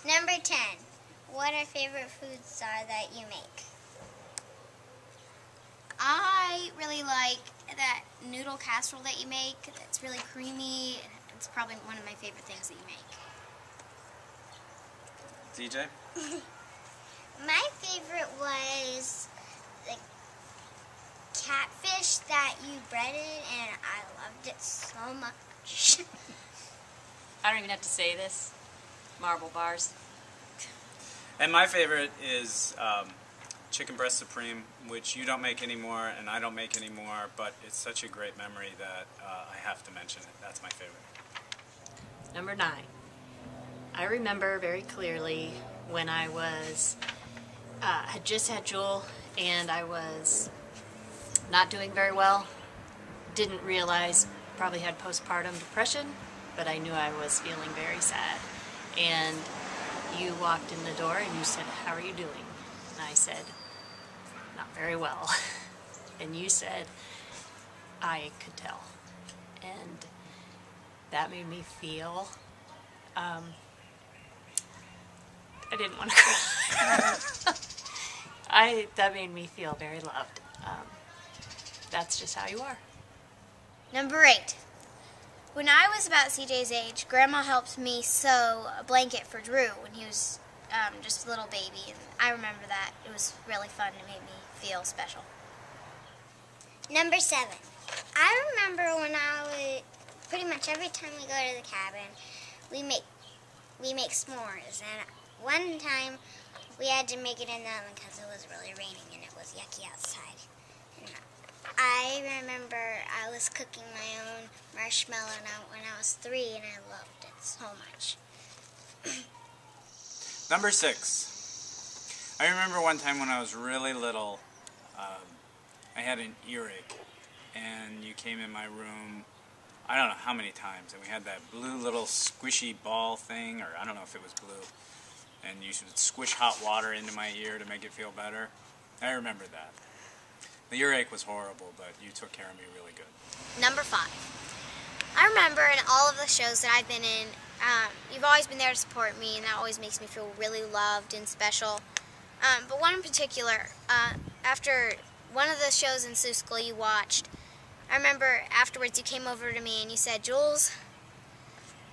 Number 10. What our favorite foods are that you make? I really like that noodle casserole that you make. It's really creamy. It's probably one of my favorite things that you make. DJ? My favorite was the catfish that you breaded, and I loved it so much. I don't even have to say this. Marble bars. And my favorite is chicken breast supreme, which you don't make anymore and I don't make anymore, but it's such a great memory that I have to mention it. That's my favorite. Number 9. I remember very clearly when I was had just had Jewel and I was not doing very well. Didn't realize, probably had postpartum depression, but I knew I was feeling very sad. And you walked in the door and you said, "How are you doing?" And I said, "Not very well." And you said, "I could tell." And that made me feel, I didn't want to cry. That made me feel very loved. That's just how you are. Number 8. When I was about CJ's age, Grandma helped me sew a blanket for Drew when he was just a little baby. And I remember that. It was really fun. It made me feel special. Number 7. I remember when I would, pretty much every time we go to the cabin, we make s'mores. And one time we had to make it in the oven because it was really raining and it was yucky outside. And I remember I was cooking my own marshmallow when I was 3, and I loved it so much. Number 6. I remember one time when I was really little, I had an earache, and you came in my room, I don't know how many times, and we had that blue little squishy ball thing, or I don't know if it was blue, and you should squish hot water into my ear to make it feel better. I remember that. The earache was horrible, but you took care of me really good. Number 5. I remember in all of the shows that I've been in, you've always been there to support me, and that always makes me feel really loved and special. But one in particular, after one of the shows in Sioux School you watched, I remember afterwards you came over to me and you said, "Jules,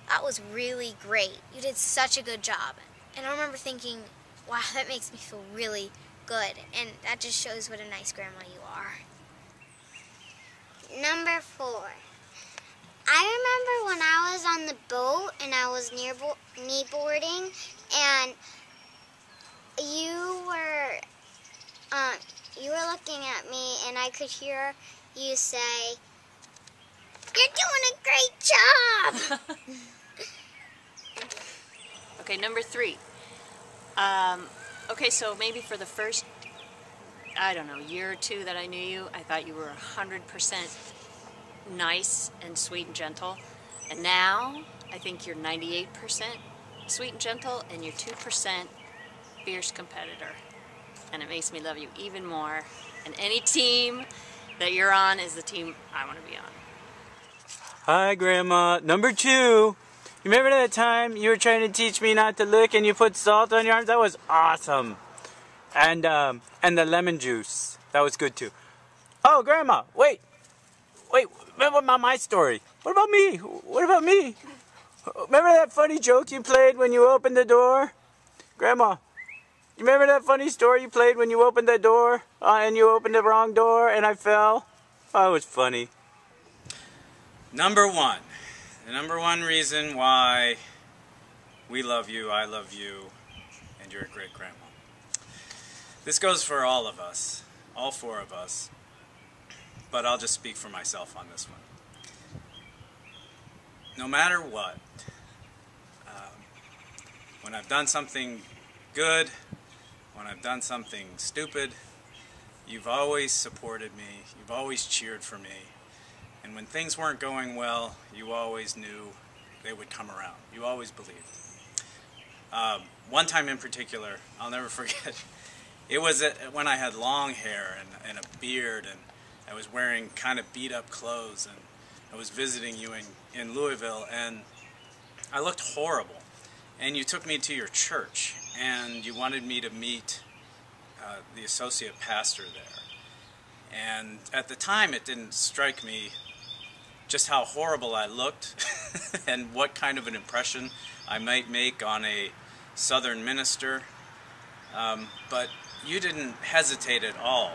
that was really great. You did such a good job." And I remember thinking, wow, that makes me feel really good. And that just shows what a nice grandma you are. Number 4. I remember when I was on the boat and I was kneeboarding, and you were looking at me, and I could hear you say, "You're doing a great job." Okay, number 3. Okay, so maybe for the first, I don't know, year or 2 that I knew you, I thought you were 100% nice and sweet and gentle. And now, I think you're 98% sweet and gentle, and you're 2% fierce competitor. And it makes me love you even more. And any team that you're on is the team I want to be on. Hi, Grandma. Number 2. You remember that time you were trying to teach me not to lick and you put salt on your arms? That was awesome. And the lemon juice. That was good too. Oh, Grandma, wait. Remember about my story? What about me? Remember that funny joke you played when you opened the door? Grandma, you remember that funny story you played when you opened the door and you opened the wrong door and I fell? Oh, it was funny. Number 1. The number 1 reason why we love you, I love you, and you're a great grandma. This goes for all of us, all 4 of us, but I'll just speak for myself on this one. No matter what, when I've done something good, when I've done something stupid, you've always supported me, you've always cheered for me. And when things weren't going well, you always knew they would come around. You always believed. One time in particular, I'll never forget, it was when I had long hair and a beard, and I was wearing kind of beat up clothes, and I was visiting you in Louisville, and I looked horrible. and you took me to your church, and you wanted me to meet the associate pastor there. And at the time, it didn't strike me just how horrible I looked and what kind of an impression I might make on a Southern minister. But you didn't hesitate at all.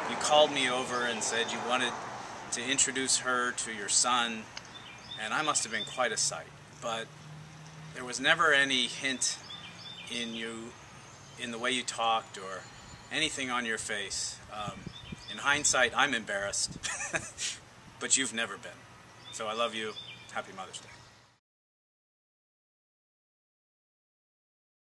You called me over and said you wanted to introduce her to your son, and I must have been quite a sight. But there was never any hint in you, in the way you talked or anything on your face. In hindsight, I'm embarrassed, but you've never been. So I love you. Happy Mother's Day.